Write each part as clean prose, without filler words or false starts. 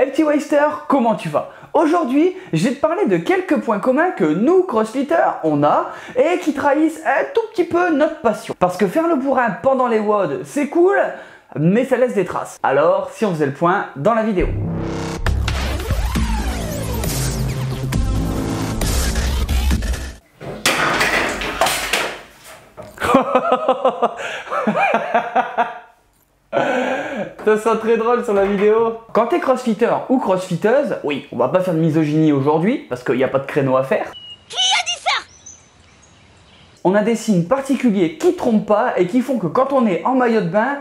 Hey petit Waster, comment tu vas? Aujourd'hui, je vais te parler de quelques points communs que nous, crossfitters, on a et qui trahissent un tout petit peu notre passion. Parce que faire le bourrin pendant les WOD, c'est cool, mais ça laisse des traces. Alors, si on faisait le point dans la vidéo. Ça sera très drôle sur la vidéo. Quand t'es crossfitter ou crossfitteuse, oui, on va pas faire de misogynie aujourd'hui parce qu'il n'y a pas de créneau à faire. Qui a dit ça? On a des signes particuliers qui trompent pas et qui font que quand on est en maillot de bain,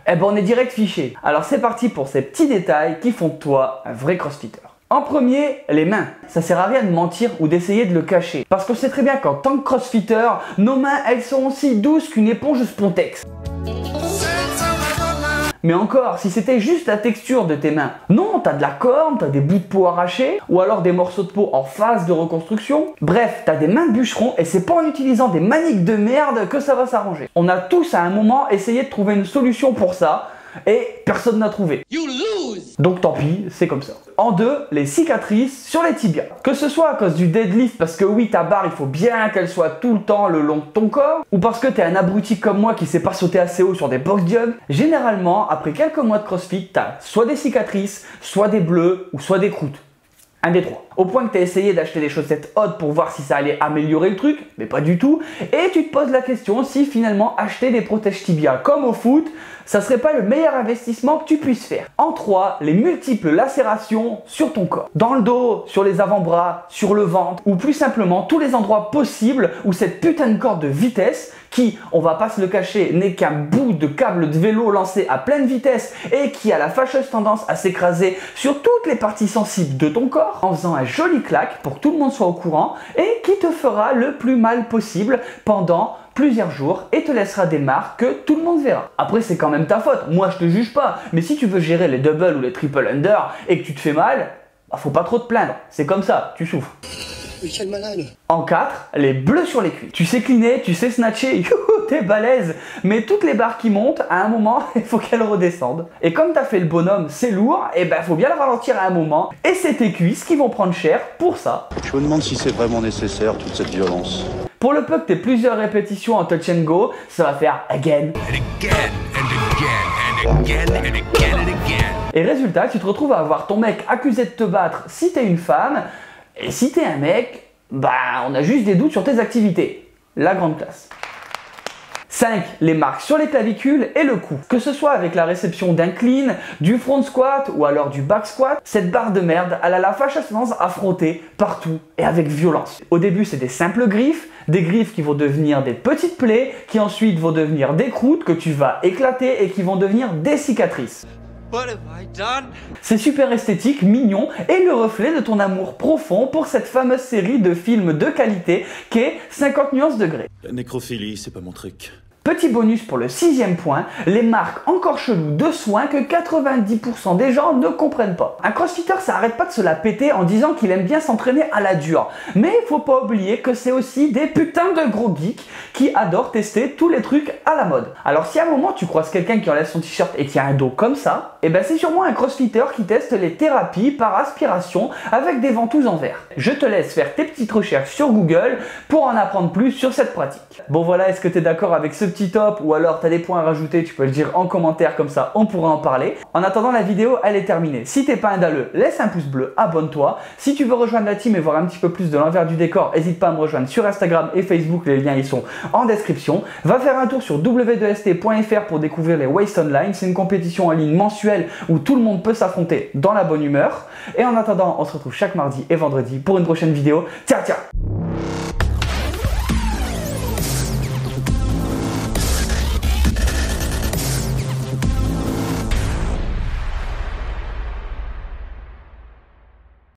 eh ben on est direct fiché. Alors c'est parti pour ces petits détails qui font de toi un vrai crossfitter. En premier, les mains. Ça sert à rien de mentir ou d'essayer de le cacher. Parce qu'on sait très bien qu'en tant que crossfitter, nos mains elles sont aussi douces qu'une éponge Spontex. Mais encore, si c'était juste la texture de tes mains. Non, t'as de la corne, t'as des bouts de peau arrachés, ou alors des morceaux de peau en phase de reconstruction. Bref, t'as des mains de bûcheron et c'est pas en utilisant des maniques de merde que ça va s'arranger. On a tous à un moment essayé de trouver une solution pour ça, et personne n'a trouvé. You lose. Donc tant pis, c'est comme ça. En deux, les cicatrices sur les tibias. Que ce soit à cause du deadlift, parce que oui, ta barre, il faut bien qu'elle soit tout le temps le long de ton corps, ou parce que t'es un abruti comme moi qui sait pas sauter assez haut sur des box jumps, généralement, après quelques mois de crossfit, t'as soit des cicatrices, soit des bleus, ou soit des croûtes. Un des trois. Au point que tu as essayé d'acheter des chaussettes hautes pour voir si ça allait améliorer le truc, mais pas du tout. Et tu te poses la question si finalement acheter des protèges tibia comme au foot, ça serait pas le meilleur investissement que tu puisses faire. En 3, les multiples lacérations sur ton corps. Dans le dos, sur les avant-bras, sur le ventre, ou plus simplement tous les endroits possibles où cette putain de corde de vitesse, qui, on va pas se le cacher, n'est qu'un bout de câble de vélo lancé à pleine vitesse et qui a la fâcheuse tendance à s'écraser sur toutes les parties sensibles de ton corps, en faisant un joli claque pour que tout le monde soit au courant et qui te fera le plus mal possible pendant plusieurs jours et te laissera des marques que tout le monde verra. Après c'est quand même ta faute, moi je te juge pas, mais si tu veux gérer les double ou les triple under et que tu te fais mal, bah, faut pas trop te plaindre, c'est comme ça, tu souffres. Mais quel malade. En 4, les bleus sur les cuisses. Tu sais cleaner, tu sais snatcher, youhou, t'es balèze. Mais toutes les barres qui montent, à un moment, il faut qu'elles redescendent. Et comme t'as fait le bonhomme, c'est lourd, et ben faut bien le ralentir à un moment. Et c'est tes cuisses qui vont prendre cher pour ça. Je me demande si c'est vraiment nécessaire toute cette violence. Pour le peu que t'aies plusieurs répétitions en touch and go, ça va faire again. Et résultat, tu te retrouves à avoir ton mec accusé de te battre si t'es une femme. Et si t'es un mec, bah on a juste des doutes sur tes activités. La grande classe. 5. Les marques sur les clavicules et le cou. Que ce soit avec la réception d'un clean, du front squat ou alors du back squat, cette barre de merde, elle a la fâcheuse tendance à frotter partout et avec violence. Au début, c'est des simples griffes, des griffes qui vont devenir des petites plaies, qui ensuite vont devenir des croûtes que tu vas éclater et qui vont devenir des cicatrices. C'est super esthétique, mignon et le reflet de ton amour profond pour cette fameuse série de films de qualité qu'est 50 nuances degrés. La nécrophilie, c'est pas mon truc. Petit bonus pour le 6e point, les marques encore cheloues de soins que 90% des gens ne comprennent pas. Un crossfitter, ça arrête pas de se la péter en disant qu'il aime bien s'entraîner à la dure. Mais faut pas oublier que c'est aussi des putains de gros geeks qui adorent tester tous les trucs à la mode. Alors si à un moment tu croises quelqu'un qui enlève son t-shirt et qui a un dos comme ça, et ben c'est sûrement un crossfitter qui teste les thérapies par aspiration avec des ventouses en verre. Je te laisse faire tes petites recherches sur Google pour en apprendre plus sur cette pratique. Bon voilà, est-ce que tu es d'accord avec ce petit top ou alors tu as des points à rajouter, tu peux le dire en commentaire, comme ça on pourra en parler. En attendant, la vidéo elle est terminée. Si t'es pas un dalleux, laisse un pouce bleu, abonne-toi. Si tu veux rejoindre la team et voir un petit peu plus de l'envers du décor, n'hésite pas à me rejoindre sur Instagram et Facebook, les liens ils sont en description. Va faire un tour sur w2st.fr pour découvrir les Waist Online, c'est une compétition en ligne mensuelle où tout le monde peut s'affronter dans la bonne humeur. Et en attendant, on se retrouve chaque mardi et vendredi pour une prochaine vidéo. Ciao ciao.